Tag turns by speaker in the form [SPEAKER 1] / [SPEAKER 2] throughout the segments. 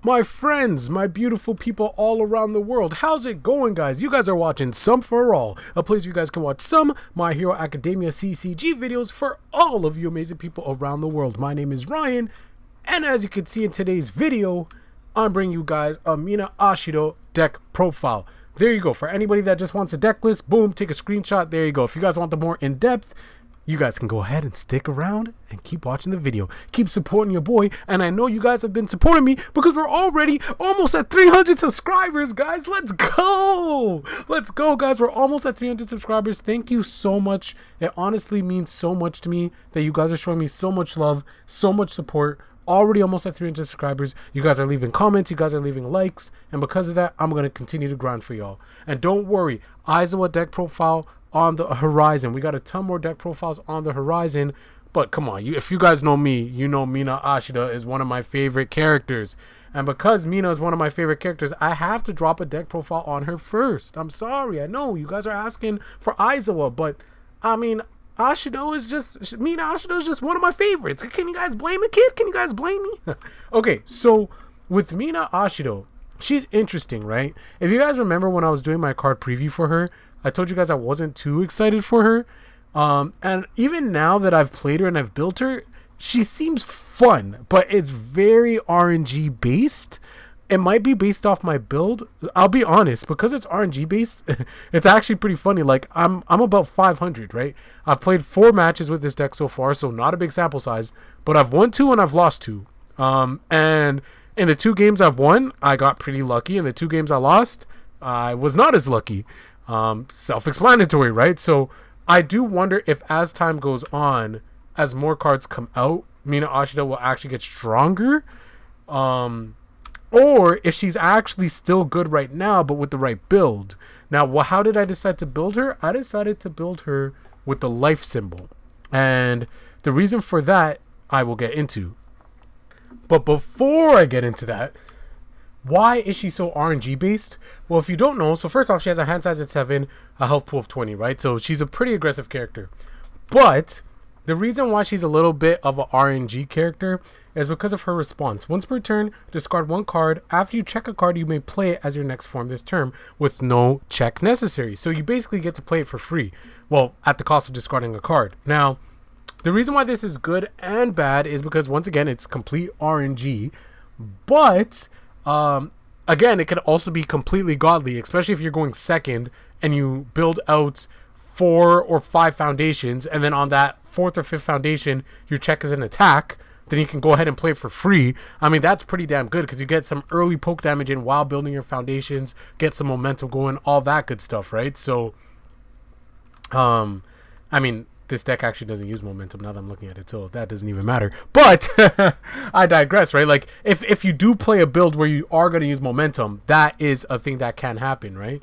[SPEAKER 1] My friends, my beautiful people all around the world, how's it going, guys? You guys are watching Some for All, a place where you guys can watch some My Hero Academia CCG videos for all of you amazing people around the world. My name is Ryan, and as you can see in today's video, I'm bringing you guys a Mina Ashido deck profile. There you go. For anybody that just wants a deck list, boom, take a screenshot. There you go. If you guys want the more in-depth, you guys can go ahead and stick around and keep watching the video. Keep supporting your boy. And I know you guys have been supporting me because we're already almost at 300 subscribers, guys. Let's go. Let's go, guys. We're almost at 300 subscribers. Thank you so much. It honestly means so much to me that you guys are showing me so much love, so much support. Already almost at 300 subscribers. You guys are leaving comments, you guys are leaving likes, and because of that, I'm going to continue to grind for y'all. And don't worry, Aizawa deck profile on the horizon. We got a ton more deck profiles on the horizon, but come on, if you guys know me, you know Mina Ashido is one of my favorite characters. And because Mina is one of my favorite characters, I have to drop a deck profile on her first. I'm sorry, I know you guys are asking for Aizawa, but I mean, Mina Ashido is just one of my favorites. Can you guys blame the kid? Can you guys blame me? Okay, so with Mina Ashido, she's interesting, right? If you guys remember when I was doing my card preview for her, I told you guys I wasn't too excited for her. And even now that I've played her and I've built her, she seems fun, but it's very RNG based. It might be based off my build. I'll be honest, because it's RNG based, it's actually pretty funny. Like I'm about 500, right? I've played 4 matches with this deck so far, so not a big sample size, but I've won 2 and I've lost 2. And in the 2 games I've won, I got pretty lucky. In the 2 games I lost, I was not as lucky. Self-explanatory, right? So I do wonder if as time goes on, as more cards come out, Mina Ashido will actually get stronger. Or if she's actually still good right now, but with the right build. Now, how did I decide to build her? I decided to build her with the life symbol. And the reason for that, I will get into. But before I get into that, why is she so RNG based? Well, if you don't know, so first off, she has a hand size of 7, a health pool of 20, right? So she's a pretty aggressive character. But the reason why she's a little bit of a RNG character is because of her response. Once per turn, discard 1 card. After you check a card, you may play it as your next form this turn with no check necessary. So you basically get to play it for free. Well, at the cost of discarding a card. Now, the reason why this is good and bad is because, once again, it's complete RNG. But, again, it can also be completely godly, especially if you're going second and you build out 4 or 5 foundations, and then on that 4th or 5th foundation, your check is an attack. Then you can go ahead and play it for free. I mean, that's pretty damn good because you get some early poke damage in while building your foundations, get some momentum going, all that good stuff, right? So, I mean, this deck actually doesn't use momentum now that I'm looking at it, so that doesn't even matter. But I digress, right? Like, if you do play a build where you are going to use momentum, that is a thing that can happen, right?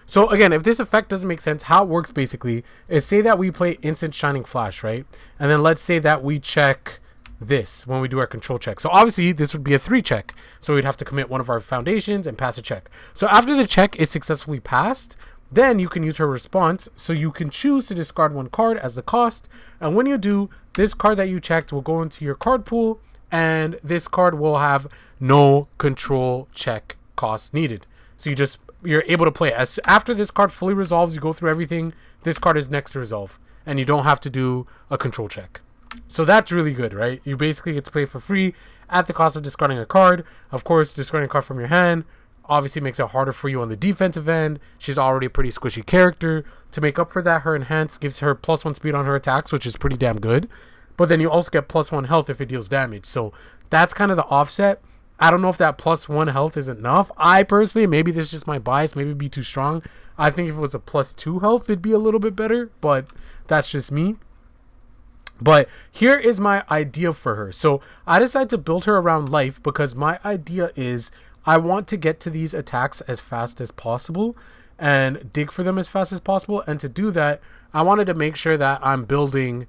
[SPEAKER 1] So again, if this effect doesn't make sense, how it works basically is, say that we play instant shining flash, right? And then let's say that we check this when we do our control check. So obviously this would be a 3 check. So we'd have to commit one of our foundations and pass a check. So after the check is successfully passed, then you can use her response. So you can choose to discard 1 card as the cost. And when you do, this card that you checked will go into your card pool, and this card will have no control check cost needed. So you're able to play it. After this card fully resolves, you go through everything, this card is next to resolve, and you don't have to do a control check. So that's really good, right? You basically get to play for free at the cost of discarding a card. Of course, discarding a card from your hand obviously makes it harder for you on the defensive end. She's already a pretty squishy character. To make up for that, her enhance gives her +1 speed on her attacks, which is pretty damn good. But then you also get +1 health if it deals damage. So that's kind of the offset. I don't know if that +1 health is enough. I personally, maybe this is just my bias, maybe it'd be too strong. I think if it was a +2 health, it'd be a little bit better, but that's just me. But here is my idea for her. So I decided to build her around life because my idea is I want to get to these attacks as fast as possible and dig for them as fast as possible. And to do that, I wanted to make sure that I'm building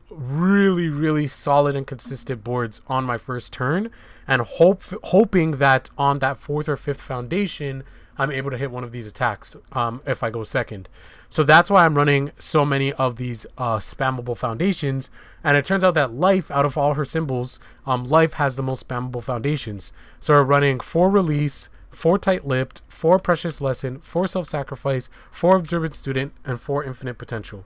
[SPEAKER 1] really solid and consistent boards on my first turn, and hoping that on that 4th or 5th foundation I'm able to hit one of these attacks if I go second. So that's why I'm running so many of these spammable foundations. And it turns out that Life, out of all her symbols, Life has the most spammable foundations. So we're running 4 Release, 4 Tight-Lipped, 4 Precious Lesson, 4 Self-Sacrifice, 4 Observant Student, and 4 Infinite Potential.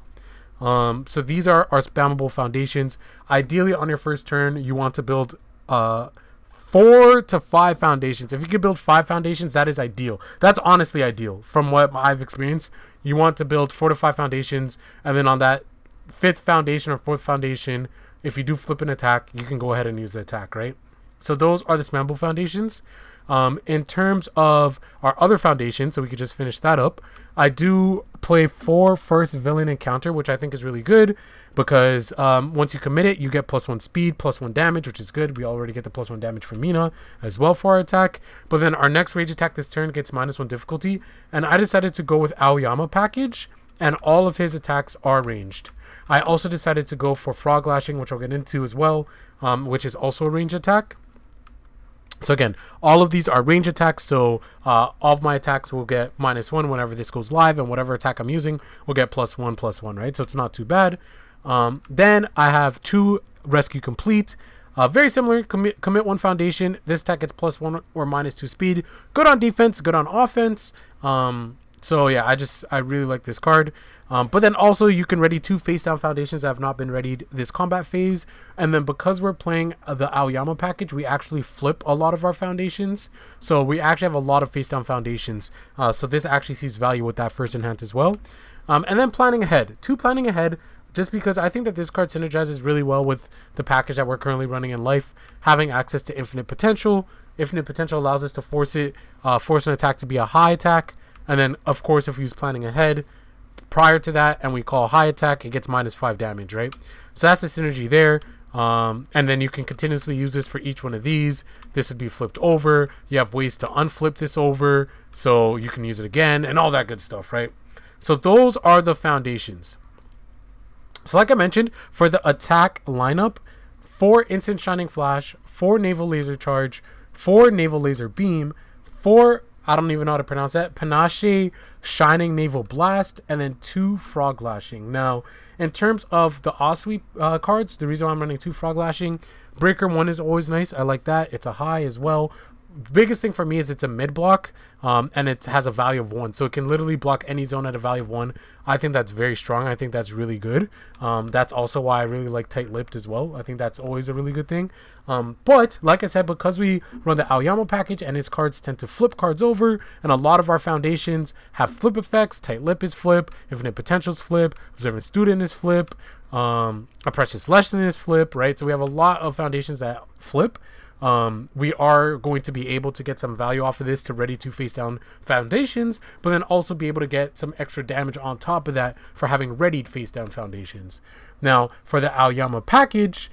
[SPEAKER 1] So these are our spammable foundations. Ideally, on your first turn, you want to build 4 to 5 foundations. If you can build 5 foundations, that is ideal. That's honestly ideal from what I've experienced. You want to build 4 to 5 foundations, and then on that 5th foundation or 4th foundation, if you do flip an attack, you can go ahead and use the attack, right? So those are the spammable foundations. In terms of our other foundations, so we could just finish that up, I do play 4 first villain encounter, which I think is really good because once you commit it, you get +1 speed, +1 damage, which is good. We already get the +1 damage from Mina as well for our attack. But then our next rage attack this turn gets -1 difficulty, and I decided to go with Aoyama package, and all of his attacks are ranged. I also decided to go for Frog Lashing, which I'll get into as well, which is also a range attack. So again, all of these are range attacks, so all of my attacks will get -1 whenever this goes live, and whatever attack I'm using will get +1/+1, right? So it's not too bad. Then I have 2 Rescue Complete. Very similar, commit 1 foundation. This attack gets +1 or -2 speed. Good on defense, good on offense. So yeah, I really like this card. But then also you can ready 2 face down foundations that have not been readied this combat phase. And then because we're playing the Aoyama package, we actually flip a lot of our foundations. So we actually have a lot of face down foundations. So this actually sees value with that first enhance as well. And then planning ahead. 2 planning ahead, just because I think that this card synergizes really well with the package that we're currently running in Life. Having access to Infinite Potential. Infinite Potential allows us to force an attack to be a high attack. And then, of course, if we use planning ahead prior to that and we call high attack, it gets -5 damage, right? So that's the synergy there. And then you can continuously use this for each one of these. This would be flipped over. You have ways to unflip this over, so you can use it again and all that good stuff, right? So those are the foundations. So like I mentioned, for the attack lineup, 4 Instant Shining Flash, 4 Naval Laser Charge, 4 Naval Laser Beam, 4... I don't even know how to pronounce that. Panache Shining Naval Blast, and then 2 Frog Lashing. Now, in terms of the Osweep cards, the reason why I'm running 2 Frog Lashing, Breaker 1 is always nice. I like that. It's a high as well. Biggest thing for me is it's a mid block, and it has a value of 1, so it can literally block any zone at a value of 1. I think that's very strong. I think that's really good. That's also why I really like Tight-Lipped as well. I think that's always a really good thing. But like I said, because we run the Aoyama package and his cards tend to flip cards over, and a lot of our foundations have flip effects. Tight-Lip is flip, Infinite Potential's flip, Observant Student is flip, a Precious Lesson is flip, right? So we have a lot of foundations that flip. We are going to be able to get some value off of this to ready to face down foundations, but then also be able to get some extra damage on top of that for having readied face down foundations. Now, for the Aoyama package,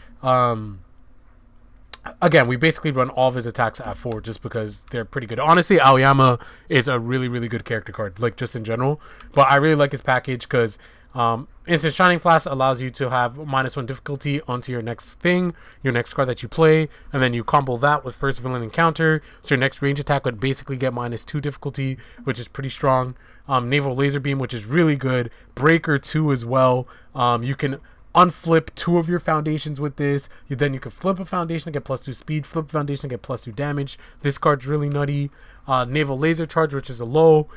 [SPEAKER 1] again, we basically run all of his attacks at 4 just because they're pretty good. Honestly, Aoyama is a really, really good character card, like just in general, but I really like his package because Instant Shining Flash allows you to have -1 difficulty onto your next thing, your next card that you play, and then you combo that with first villain encounter, so your next range attack would basically get -2 difficulty, which is pretty strong. Naval Laser Beam, which is really good. Breaker 2 as well. You can unflip 2 of your foundations with this. Then you can flip a foundation and get +2 speed, flip a foundation and get +2 damage. This card's really nutty. Naval Laser Charge, which is a low.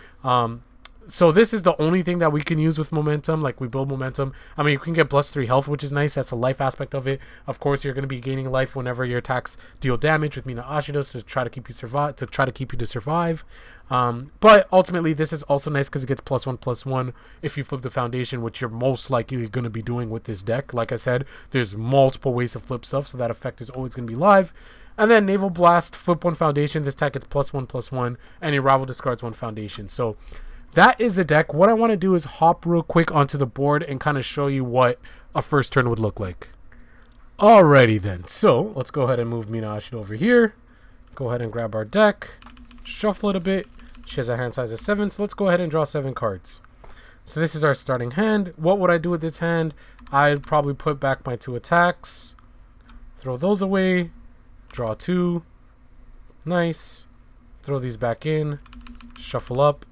[SPEAKER 1] So this is the only thing that we can use with momentum. Like, we build momentum. I mean, you can get +3 health, which is nice. That's a life aspect of it. Of course, you're going to be gaining life whenever your attacks deal damage with Mina Ashido to try to keep you to survive. But ultimately, this is also nice because it gets +1/+1 if you flip the foundation, which you're most likely going to be doing with this deck. Like I said, there's multiple ways to flip stuff, so that effect is always going to be live. And then Naval Blast, flip 1 foundation. This attack gets +1/+1, and your rival discards 1 foundation. So that is the deck. What I want to do is hop real quick onto the board and kind of show you what a first turn would look like. Alrighty then. So let's go ahead and move Mina Ashido over here. Go ahead and grab our deck. Shuffle it a bit. She has a hand size of 7, so let's go ahead and draw 7 cards. So this is our starting hand. What would I do with this hand? I'd probably put back my 2 attacks. Throw those away. Draw 2. Nice. Throw these back in. Shuffle up.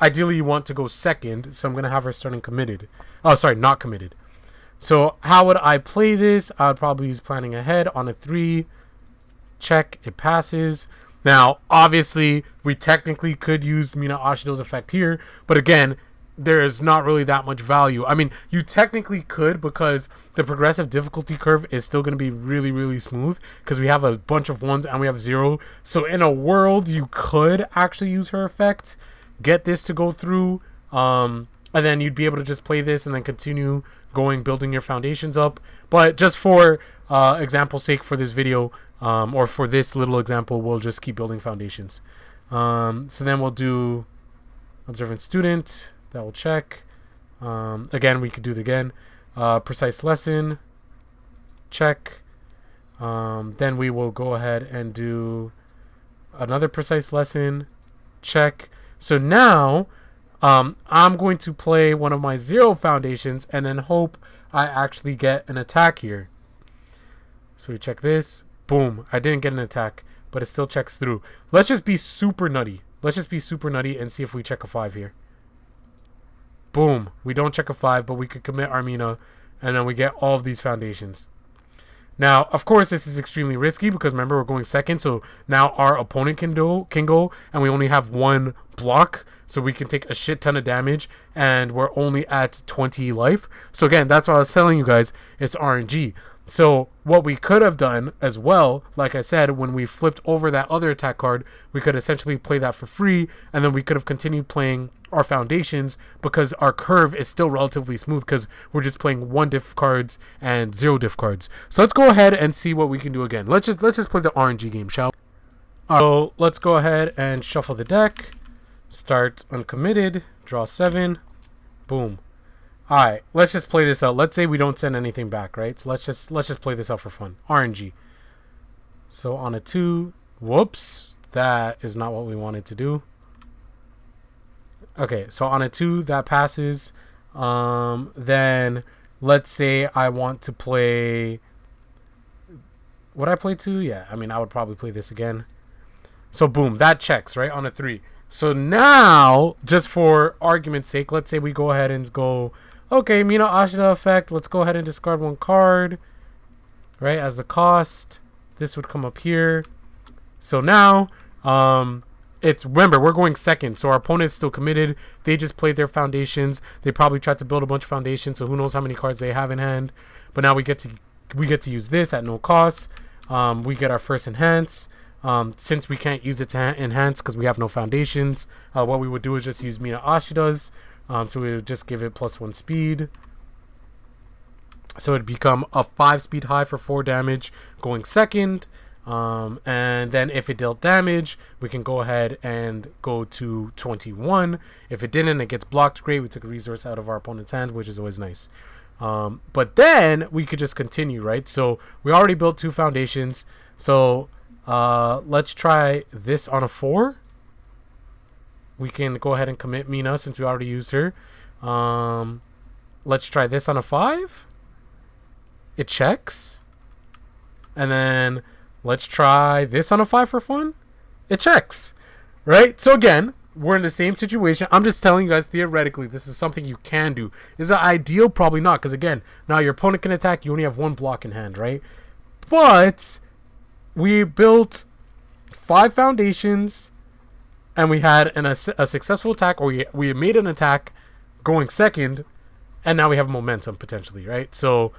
[SPEAKER 1] Ideally, you want to go second, so I'm going to have her starting committed. Oh, sorry, not committed. So how would I play this? I would probably use planning ahead on a 3. Check. It passes. Now, obviously, we technically could use Mina Ashido's effect here, but again, there is not really that much value. I mean, you technically could, because the progressive difficulty curve is still going to be really, really smooth, because we have a bunch of 1s and we have 0. So in a world, you could actually use her effect, get this to go through, and then you'd be able to just play this and then continue going, building your foundations up. But just for example's sake for this video, or for this little example, we'll just keep building foundations. So then we'll do observant student. That will check. Again, we could do it again. Precise lesson. Check. Then we will go ahead and do another precise lesson. Check. So now I'm going to play one of my 0 foundations and then hope I actually get an attack here. So we check this. Boom. I didn't get an attack, but it still checks through. Let's just be super nutty. Let's just be super nutty and see if we check a 5 here. Boom. We don't check a 5, but we could commit our Mina, and then we get all of these foundations. Now, of course, this is extremely risky because remember, we're going second, so now our opponent can go, and we only have 1 block, so we can take a shit ton of damage, and we're only at 20 life. So again, that's what I was telling you guys, it's RNG. So what we could have done as well, like I said, when we flipped over that other attack card, we could essentially play that for free, and then we could have continued playing our foundations because our curve is still relatively smooth because we're just playing 1 diff cards and 0 diff cards. So let's go ahead and see what we can do again. Let's just play the RNG game, shall we? So let's go ahead and shuffle the deck. Start uncommitted. Draw 7. Boom. Alright, let's just play this out. Let's say we don't send anything back, right? So let's just play this out for fun. RNG. So on a 2. Whoops. That is not what we wanted to do. Okay, so on a 2, that passes. Then let's say I want to play... Would I play 2? Yeah, I mean, I would probably play this again. So boom, that checks, right? On a 3. So now, just for argument's sake, let's say we go ahead and go... Okay, Mina Ashido effect. Let's go ahead and discard 1 card, right, as the cost. This would come up here. So now, remember, we're going second, so our opponent's still committed. They just played their foundations. They probably tried to build a bunch of foundations, so who knows how many cards they have in hand. But now we get to use this at no cost. We get our first enhance. Since we can't use it to enhance because we have no foundations, what we would do is just use Mina Ashido's. So we would just give it +1 speed. So it'd become a 5 speed high for 4 damage going second. And then if it dealt damage, we can go ahead and go to 21. If it didn't, it gets blocked. Great. We took a resource out of our opponent's hand, which is always nice. But then we could just continue, right? So we already built 2 foundations. So let's try this on a 4. We can go ahead and commit Mina since we already used her. Let's try this on a 5. It checks. And then let's try this on a 5 for fun. It checks. Right? So again, we're in the same situation. I'm just telling you guys theoretically this is something you can do. Is it ideal? Probably not. Because again, now your opponent can attack. You only have 1 block in hand, right? But we built 5 foundations. And we had a successful attack, or we made an attack going second, and now we have momentum potentially, right? So,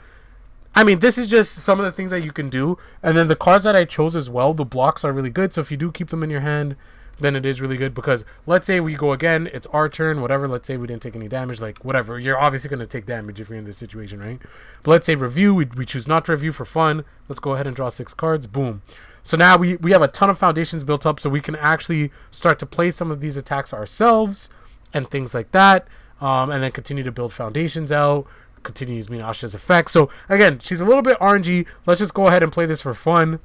[SPEAKER 1] I mean, this is just some of the things that you can do. And then the cards that I chose as well, the blocks are really good. So if you do keep them in your hand, then it is really good. Because let's say we go again, it's our turn, whatever. Let's say we didn't take any damage, like whatever. You're obviously going to take damage if you're in this situation, right? But let's say review, we choose not to review for fun. Let's go ahead and draw 6 cards. Boom. So now we have a ton of foundations built up, so we can actually start to play some of these attacks ourselves and things like that, and then continue to build foundations out, continue to use Mina Ashido's effect. So again, she's a little bit RNG. Let's just go ahead and play this for fun.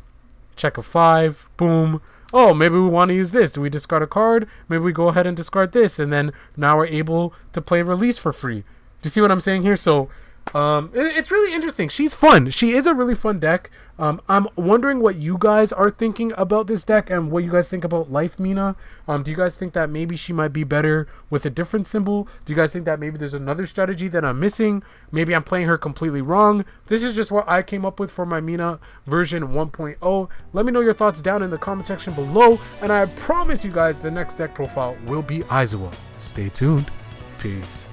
[SPEAKER 1] Check a 5. Boom. Oh, maybe we want to use this. Do we discard a card? Maybe we go ahead and discard this, and then now we're able to play release for free. Do you see what I'm saying here? So It's really interesting. She's fun. She is a really fun deck. I'm wondering what you guys are thinking about this deck and what you guys think about Life Mina. Do you guys think that maybe she might be better with a different symbol? Do you guys think that maybe there's another strategy that I'm missing? Maybe I'm playing her completely wrong. This is just what I came up with for my Mina version 1.0. Let me know your thoughts down in the comment section below, and I promise you guys the next deck profile will be Aizawa. Stay tuned. Peace.